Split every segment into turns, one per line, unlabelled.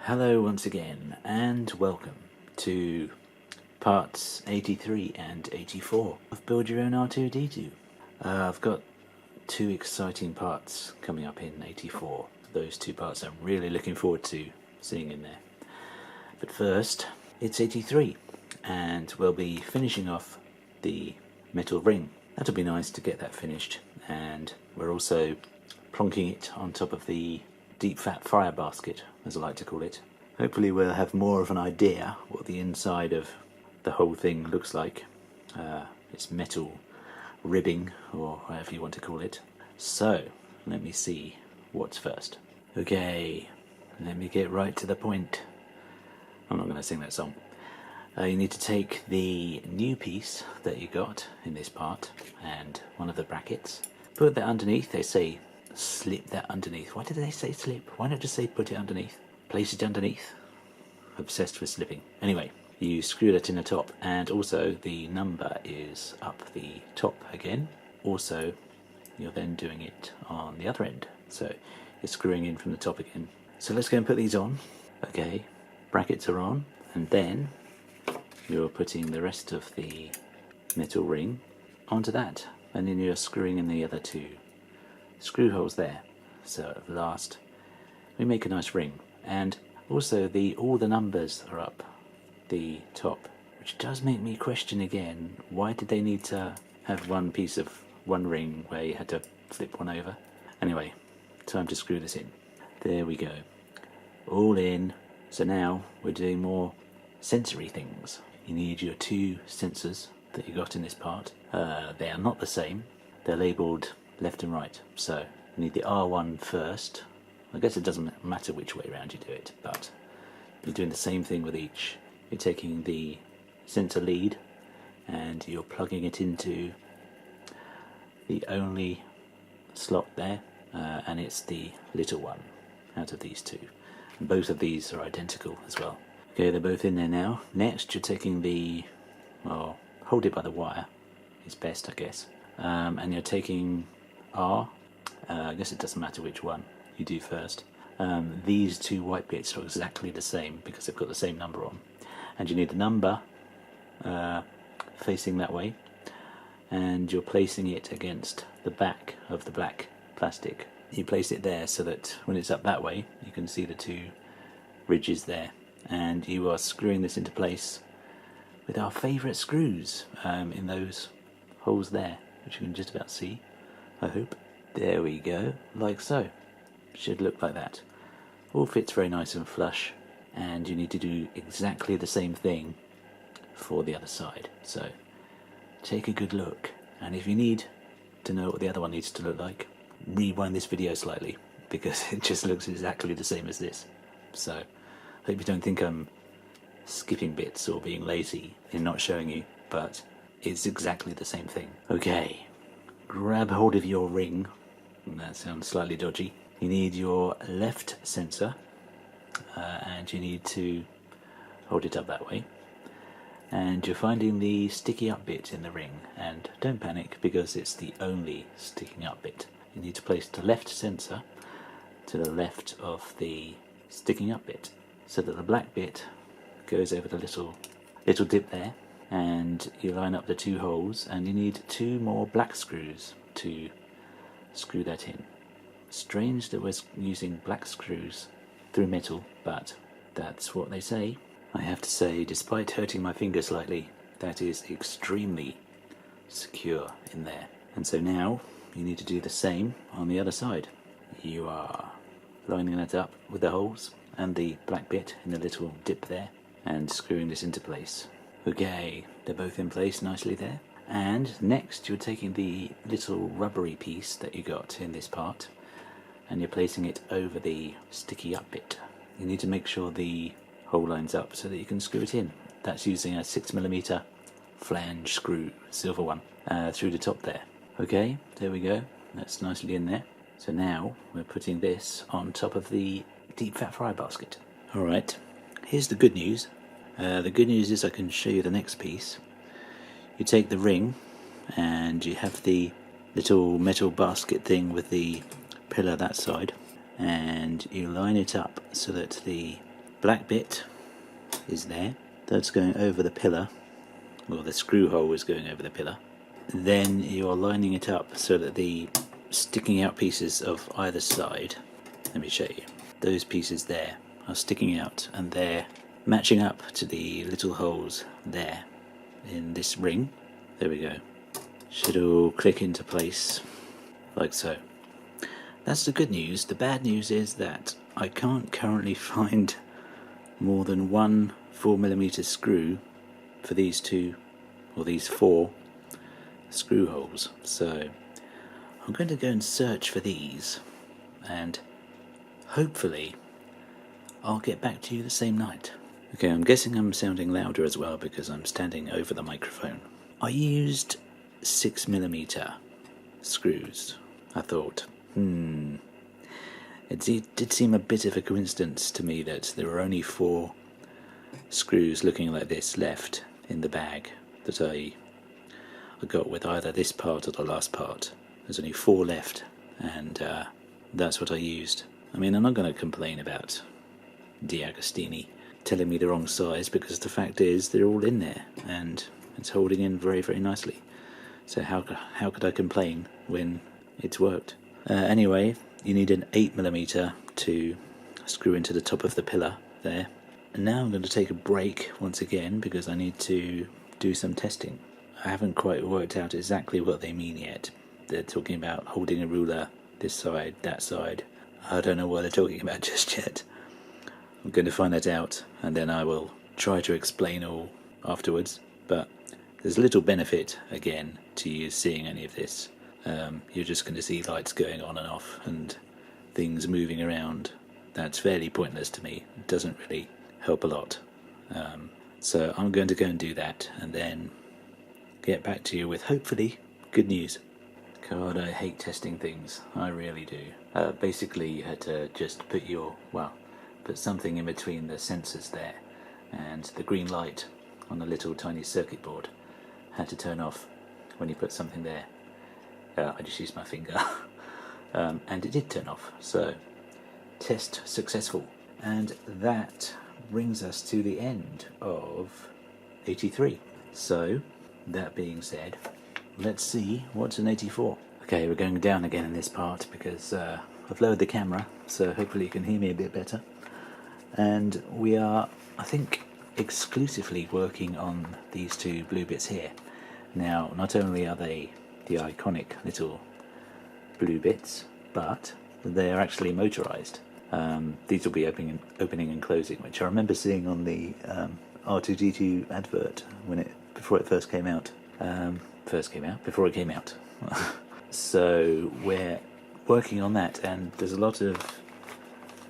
Hello once again, and welcome to parts 83 and 84 of Build Your Own R2D2. I've got two exciting parts coming up in 84. Those two parts I'm really looking forward to seeing in there. But first, it's 83, and we'll be finishing off the metal ring. That'll be nice to get that finished, and we're also plonking it on top of the deep fat fryer basket, as I like to call it. Hopefully we'll have more of an idea what the inside of the whole thing looks like. It's metal ribbing, or whatever you want to call it. So, let me see what's first. Okay, let me get right to the point. I'm not going to sing that song. You need to take the new piece that you got in this part and one of the brackets. Put that underneath. They say slip that underneath. Why did they say slip? Why not just say put it underneath? Place it underneath. Obsessed with slipping. Anyway, you screw that in the top, and also the number is up the top again. Also, you're then doing it on the other end. So you're screwing in from the top again. So let's go and put these on. Okay, brackets are on, and then you're putting the rest of the metal ring onto that, and then you're screwing in the other two screw holes there. So at last we make a nice ring, and also all the numbers are up the top, which does make me question again, why did they need to have one piece of one ring where you had to flip one over? Anyway, time to screw this in. There we go, all in. So now we're doing more sensory things. You need your two sensors that you got in this part. They are not the same. They're labelled left and right. So you need the R1 first. I guess it doesn't matter which way around you do it, but you're doing the same thing with each. You're taking the sensor lead and you're plugging it into the only slot there, and it's the little one out of these two. And both of these are identical as well. Okay, they're both in there now. Next, you're taking hold it by the wire, is best, I guess. And you're taking R, I guess it doesn't matter which one you do first. These two white bits are exactly the same because they've got the same number on. And you need the number facing that way, and you're placing it against the back of the black plastic. You place it there so that when it's up that way, you can see the two ridges there. And you are screwing this into place with our favourite screws in those holes there, which you can just about see, I hope. There we go, like so. Should look like that. All fits very nice and flush, and you need to do exactly the same thing for the other side. So take a good look, and if you need to know what the other one needs to look like, rewind this video slightly, because it just looks exactly the same as this. So I hope you don't think I'm skipping bits or being lazy in not showing you, but it's exactly the same thing. Okay, grab hold of your ring. That sounds slightly dodgy. You need your left sensor, and you need to hold it up that way. And you're finding the sticky up bit in the ring, and don't panic because it's the only sticking up bit. You need to place the left sensor to the left of the sticking up bit, so that the black bit goes over the little dip there, and you line up the two holes, and you need two more black screws to screw that in. Strange that we're using black screws through metal, but that's what they say. I have to say, despite hurting my finger slightly, that is extremely secure in there. And so now you need to do the same on the other side. You are lining that up with the holes and the black bit in the little dip there, and screwing this into place. Okay, they're both in place nicely there. And next you're taking the little rubbery piece that you got in this part, and you're placing it over the sticky up bit. You need to make sure the hole lines up so that you can screw it in. That's using a 6mm flange screw, silver one, through the top there. Okay, there we go, that's nicely in there. So now we're putting this on top of the deep fat fry basket. Alright, here's the good news. The good news is I can show you the next piece. You take the ring and you have the little metal basket thing with the pillar that side, and you line it up so that the black bit is there. That's going over the pillar, well, the screw hole is going over the pillar. Then you're lining it up so that the sticking out pieces of either side, let me show you, those pieces there are sticking out and they're matching up to the little holes there in this ring. There we go. Should all click into place like so. That's the good news. The bad news is that I can't currently find more than one 4mm screw for these two, or these four screw holes. So I'm going to go and search for these, and hopefully I'll get back to you the same night. Okay, I'm guessing I'm sounding louder as well because I'm standing over the microphone. I used 6mm screws. I thought, it did seem a bit of a coincidence to me that there were only 4 screws looking like this left in the bag that I got with either this part or the last part. There's only 4 left, and that's what I used. I mean, I'm not going to complain about DeAgostini telling me the wrong size, because the fact is they're all in there and it's holding in very, very nicely. So how could I complain when it's worked? Anyway, you need an 8mm to screw into the top of the pillar there. And now I'm going to take a break once again because I need to do some testing. I haven't quite worked out exactly what they mean yet. They're talking about holding a ruler this side, that side. I don't know what they're talking about just yet. I'm going to find that out, and then I will try to explain all afterwards. But there's little benefit, again, to you seeing any of this. You're just going to see lights going on and off and things moving around. That's fairly pointless to me. It doesn't really help a lot. So I'm going to go and do that and then get back to you with hopefully good news. God, I hate testing things. I really do. Basically, you had to just put something in between the sensors there, and the green light on a little tiny circuit board had to turn off when you put something there. I just used my finger and it did turn off. So test successful, and that brings us to the end of 83. So that being said, let's see what's in 84. Okay, we're going down again in this part because I've lowered the camera, so hopefully you can hear me a bit better. And we are, I think, exclusively working on these 2 blue bits here. Now, not only are they the iconic little blue bits, but they are actually motorized. These will be opening and closing, which I remember seeing on the R2D2 advert before it first came out. Before it came out. So we're working on that, and there's a lot of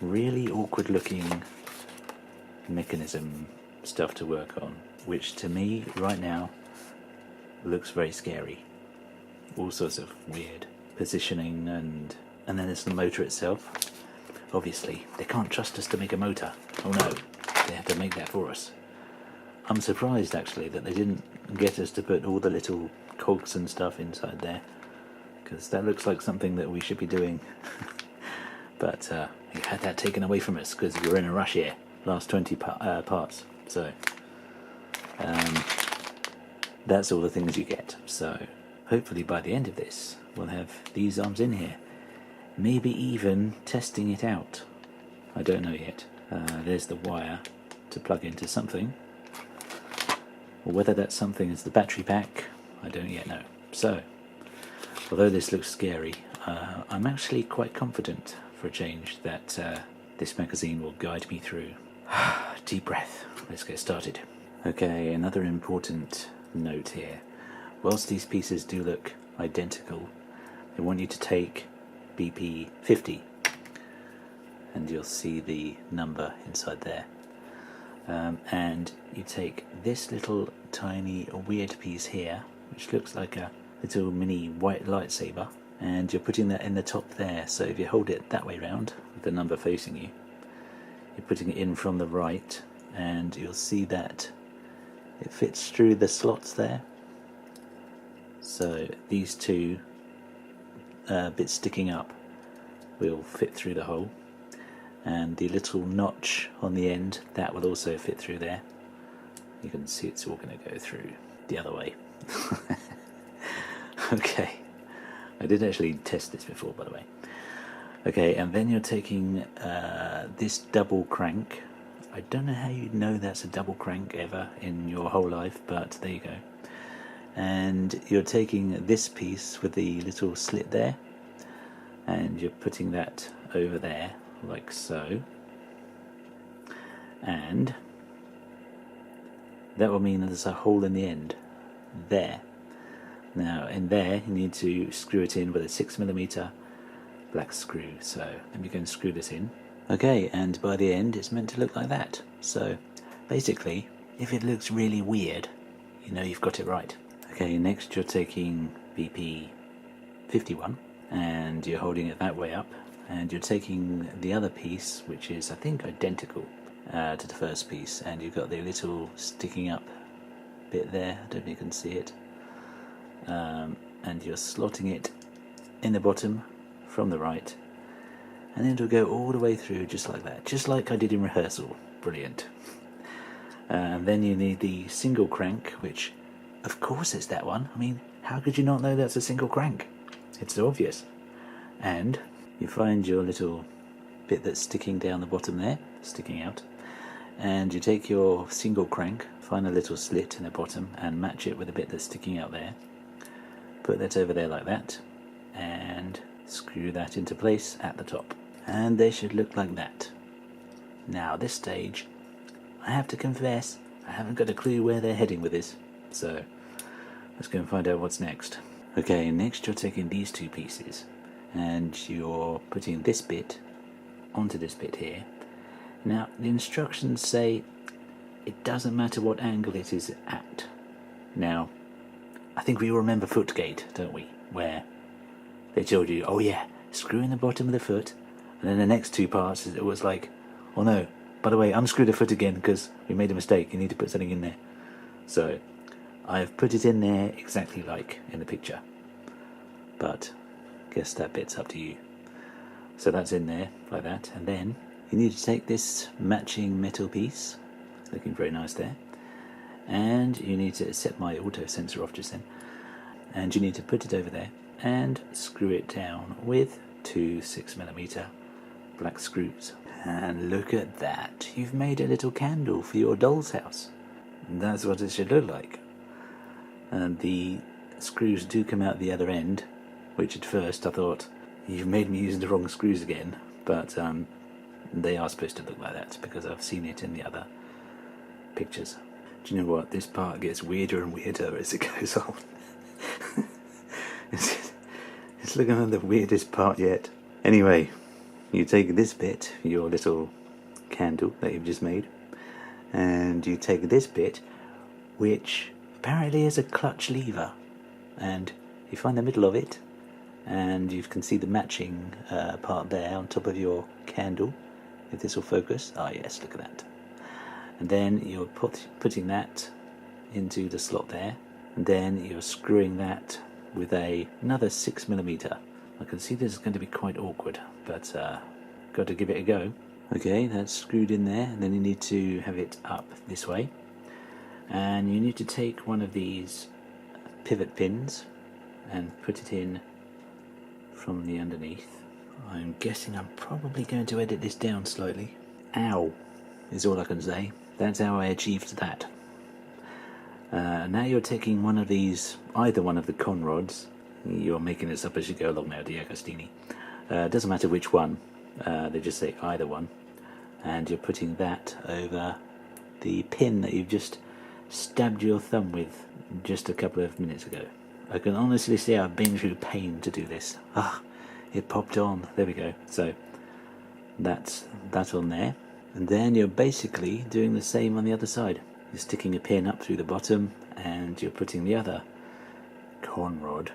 really awkward looking mechanism stuff to work on, which to me right now looks very scary. All sorts of weird positioning, and then there's the motor itself. Obviously they can't trust us to make a motor. Oh no, they have to make that for us. I'm surprised actually that they didn't get us to put all the little cogs and stuff inside there, because that looks like something that we should be doing. But you had that taken away from us because we were in a rush here. Last 20 parts. So that's all the things you get. So hopefully by the end of this we'll have these arms in here. Maybe even testing it out. I don't know yet. There's the wire to plug into something. Or whether that something is the battery pack, I don't yet know. So, although this looks scary, I'm actually quite confident for a change that this magazine will guide me through. Deep breath. Let's get started. Okay, another important note here. Whilst these pieces do look identical, I want you to take BP 50, and you'll see the number inside there. And you take this little tiny weird piece here, which looks like a little mini white lightsaber, and you're putting that in the top there. So if you hold it that way round with the number facing you, you're putting it in from the right, and you'll see that it fits through the slots there. So these 2 bits sticking up will fit through the hole, and the little notch on the end, that will also fit through there. You can see it's all going to go through the other way. Okay, I did actually test this before, by the way. Okay, and then you're taking this double crank. I don't know how you'd know that's a double crank ever in your whole life, but there you go. And you're taking this piece with the little slit there, and you're putting that over there, like so. And that will mean that there's a hole in the end, there. Now, in there, you need to screw it in with a 6mm black screw. So let me go and screw this in. Okay, and by the end, it's meant to look like that. So basically, if it looks really weird, you know you've got it right. Okay, next you're taking BP51, and you're holding it that way up, and you're taking the other piece, which is, I think, identical to the first piece, and you've got the little sticking up bit there. I don't know if you can see it. And you're slotting it in the bottom from the right, and then it'll go all the way through just like that, just like I did in rehearsal. Brilliant. And then you need the single crank, which of course it's that one. I mean, how could you not know that's a single crank? It's obvious. And you find your little bit that's sticking down the bottom there, sticking out, and you take your single crank, find a little slit in the bottom and match it with the bit that's sticking out there. Put that over there like that, and screw that into place at the top. And they should look like that. Now, at this stage, I have to confess, I haven't got a clue where they're heading with this. So, let's go and find out what's next. Okay, next you're taking these two pieces, and you're putting this bit onto this bit here. Now, the instructions say it doesn't matter what angle it is at. Now, I think we all remember Footgate, don't we? Where they told you, oh yeah, screw in the bottom of the foot, and then the next two parts, it was like, oh no, by the way, unscrew the foot again because we made a mistake, you need to put something in there. So, I've put it in there exactly like in the picture, but guess that bit's up to you. So that's in there, like that, and then you need to take this matching metal piece, looking very nice there, and you need to set my auto sensor off just then, and you need to put it over there and screw it down with two 6mm black screws. And look at that, you've made a little candle for your doll's house. And that's what it should look like. And the screws do come out the other end, which at first I thought, you've made me use the wrong screws again, but they are supposed to look like that because I've seen it in the other pictures. Do you know what? This part gets weirder and weirder as it goes on. It's looking like the weirdest part yet. Anyway, you take this bit, your little candle that you've just made, and you take this bit, which apparently is a clutch lever, and you find the middle of it, and you can see the matching part there on top of your candle, if this will focus. Ah yes, look at that. And then you're putting that into the slot there, and then you're screwing that with another 6mm. I can see this is going to be quite awkward, but got to give it a go. Okay, that's screwed in there, and then you need to have it up this way, and you need to take one of these pivot pins and put it in from the underneath. I'm guessing I'm probably going to edit this down slightly. Ow, is all I can say. That's how I achieved that. Now you're taking one of these, either one of the con rods. You're making this up as you go along now, DeAgostini. Doesn't matter which one, they just say either one. And you're putting that over the pin that you've just stabbed your thumb with just a couple of minutes ago. I can honestly say I've been through pain to do this. Ah, it popped on. There we go. So that's that on there. And then you're basically doing the same on the other side. You're sticking a pin up through the bottom, and you're putting the other con rod.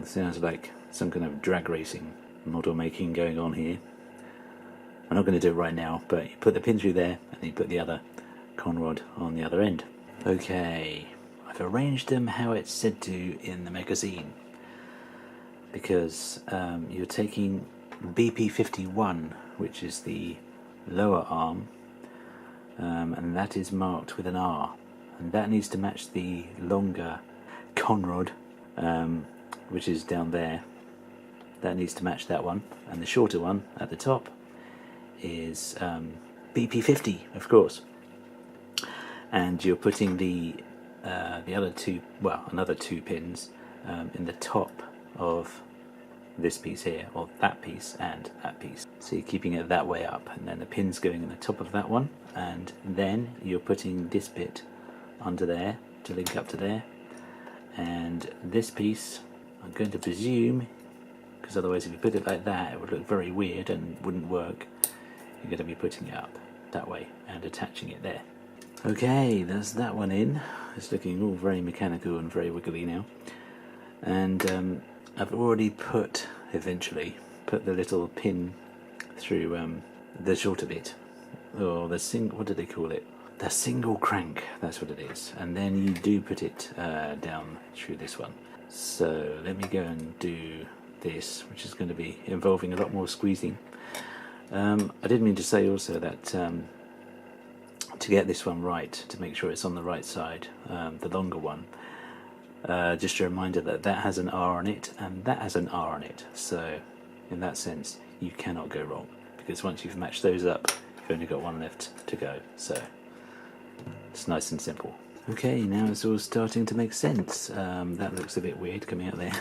It sounds like some kind of drag racing model making going on here. I'm not going to do it right now, but you put the pin through there, and then you put the other con rod on the other end. Okay, I've arranged them how it's said to in the magazine, because you're taking BP51, which is the lower arm, and that is marked with an R, and that needs to match the longer conrod, which is down there. That needs to match that one, and the shorter one at the top is BP50, of course. And you're putting the other two, well, another two pins in the top of this piece here, or that piece and that piece. So you're keeping it that way up, and then the pin's going in the top of that one, and then you're putting this bit under there to link up to there, and this piece, I'm going to presume, because otherwise if you put it like that it would look very weird and wouldn't work, you're going to be putting it up that way and attaching it there. Okay, there's that one in. It's looking all very mechanical and very wiggly now, and I've already eventually put the little pin through the shorter bit, or what do they call it? The single crank, that's what it is. And then you do put it down through this one. So let me go and do this, which is going to be involving a lot more squeezing. I did mean to say also that to get this one right, to make sure it's on the right side, the longer one, just a reminder that that has an R on it and that has an R on it, so in that sense you cannot go wrong, because once you've matched those up you've only got one left to go, so it's nice and simple. Okay, now it's all starting to make sense. That looks a bit weird coming out there.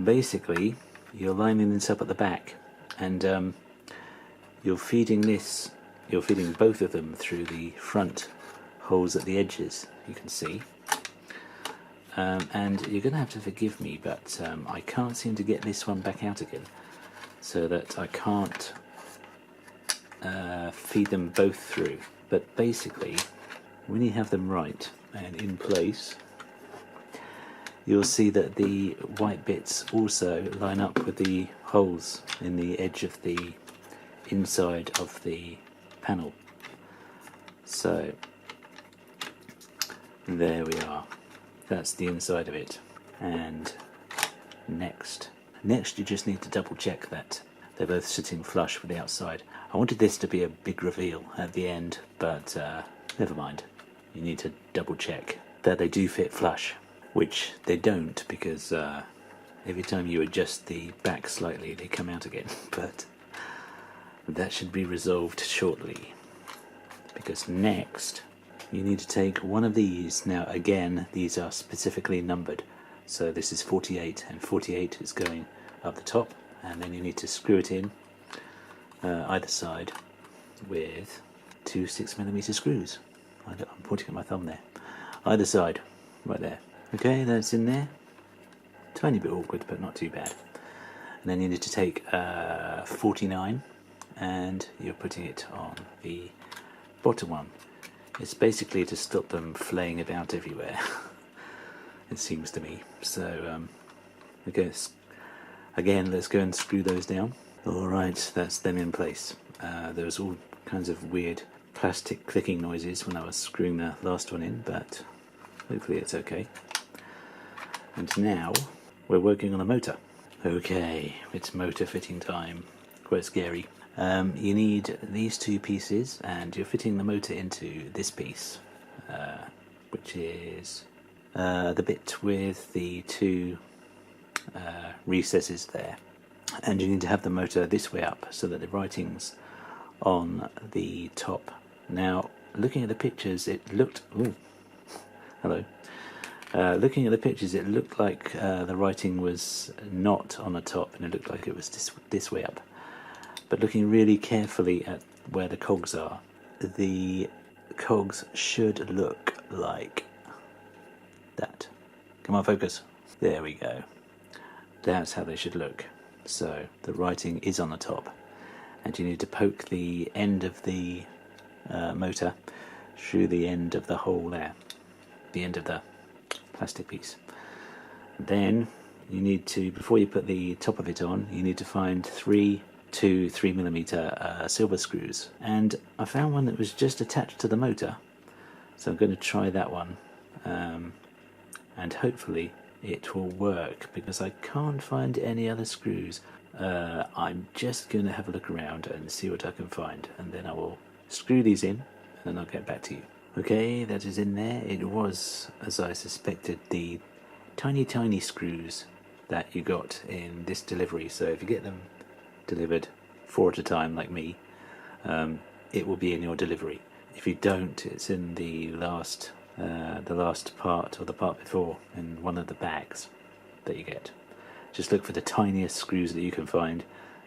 Basically you're lining this up at the back, and you're feeding both of them through the front holes at the edges, you can see. And you're going to have to forgive me, but I can't seem to get this one back out again, so that I can't feed them both through. But basically, when you have them right and in place, you'll see that the white bits also line up with the holes in the edge of the inside of the panel. So there we are. That's the inside of it. And next you just need to double check that they're both sitting flush with the outside. I wanted this to be a big reveal at the end, but never mind. You need to double check that they do fit flush, which they don't, because every time you adjust the back slightly they come out again. But that should be resolved shortly, because next you need to take one of these. Now again, these are specifically numbered, so this is 48, and 48 is going up the top, and then you need to screw it in either side with two 6mm screws. I'm pointing at my thumb there. Either side, right there. Okay, that's in there. Tiny bit awkward, but not too bad. And then you need to take 49, and you're putting it on the bottom one. It's basically to stop them flaying about everywhere, it seems to me. So, again, let's go and screw those down. Alright, that's them in place. There was all kinds of weird plastic clicking noises when I was screwing the last one in, but hopefully it's okay. And now we're working on a motor. Okay, it's motor fitting time. Quite scary. You need these two pieces, and you're fitting the motor into this piece, which is the bit with the two recesses there. And you need to have the motor this way up so that the writing's on the top. Now, looking at the pictures, it looked... Ooh, hello. Looking at the pictures, it looked like the writing was not on the top, and it looked like it was this way up. But looking really carefully at where the cogs are, the cogs should look like that. Come on, focus. There we go. That's how they should look. So the writing is on the top, and you need to poke the end of the motor through the end of the hole there, the end of the plastic piece. Then you need to, before you put the top of it on, you need to find 3 3mm silver screws, and I found one that was just attached to the motor, so I'm going to try that one, and hopefully it will work, because I can't find any other screws. I'm just going to have a look around and see what I can find, and then I will screw these in and then I'll get back to you. Okay, that is in there. It was, as I suspected, the tiny screws that you got in this delivery. So if you get them delivered 4 at a time like me, it will be in your delivery. If you don't, it's in the last part, or the part before, in one of the bags that you get. Just look for the tiniest screws that you can find,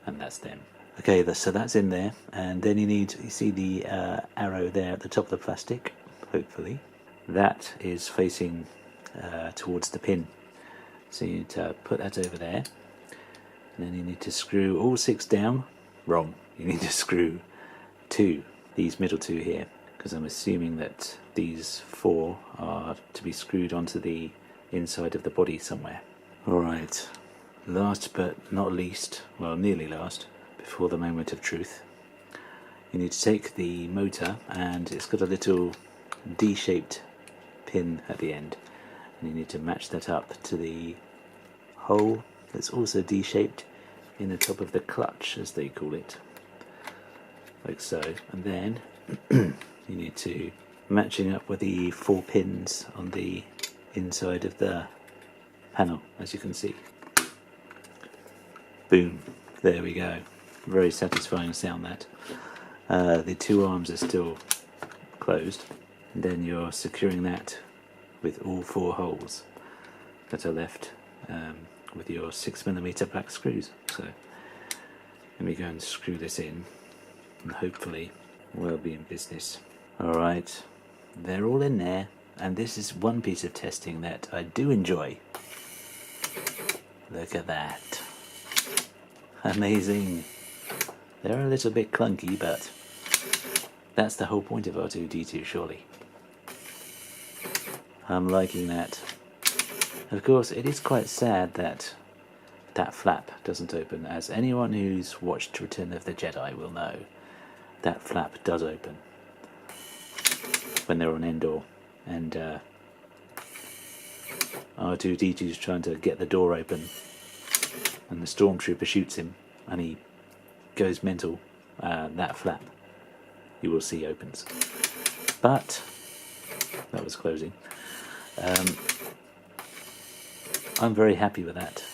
and that's them. Okay, so that's in there, and then you see the arrow there at the top of the plastic, hopefully. That is facing towards the pin. So you need to put that over there, and then you need to screw all 6 down. Wrong, you need to screw 2, these middle 2 here, because I'm assuming that these 4 are to be screwed onto the inside of the body somewhere. Alright, last but not least, well, nearly last, before the moment of truth, you need to take the motor, and it's got a little D-shaped pin at the end, and you need to match that up to the hole that's also D-shaped in the top of the clutch, as they call it, like so. And then you need to matching up with the 4 pins on the inside of the panel, as you can see. Boom, there we go. Very satisfying sound, that. The 2 arms are still closed, and then you're securing that with all 4 holes that are left with your 6mm black screws. So let me go and screw this in, and hopefully we'll be in business. Alright, they're all in there, and this is one piece of testing that I do enjoy. Look at that. Amazing. They're a little bit clunky, but that's the whole point of R2D2, surely. I'm liking that. Of course, it is quite sad that that flap doesn't open, as anyone who's watched Return of the Jedi will know. That flap does open when they're on Endor, and R2D2's trying to get the door open, and the stormtrooper shoots him, and he goes mental. That flap, you will see, opens. But that was closing. I'm very happy with that,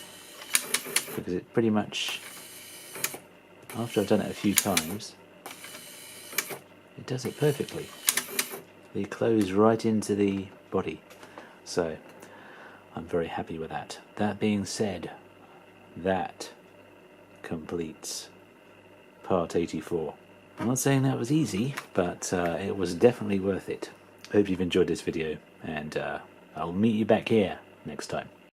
because it pretty much, after I've done it a few times, it does it perfectly. They close right into the body, so I'm very happy with that. That being said, that completes part 84. I'm not saying that was easy, but it was definitely worth it. Hope you've enjoyed this video, and I'll meet you back here next time.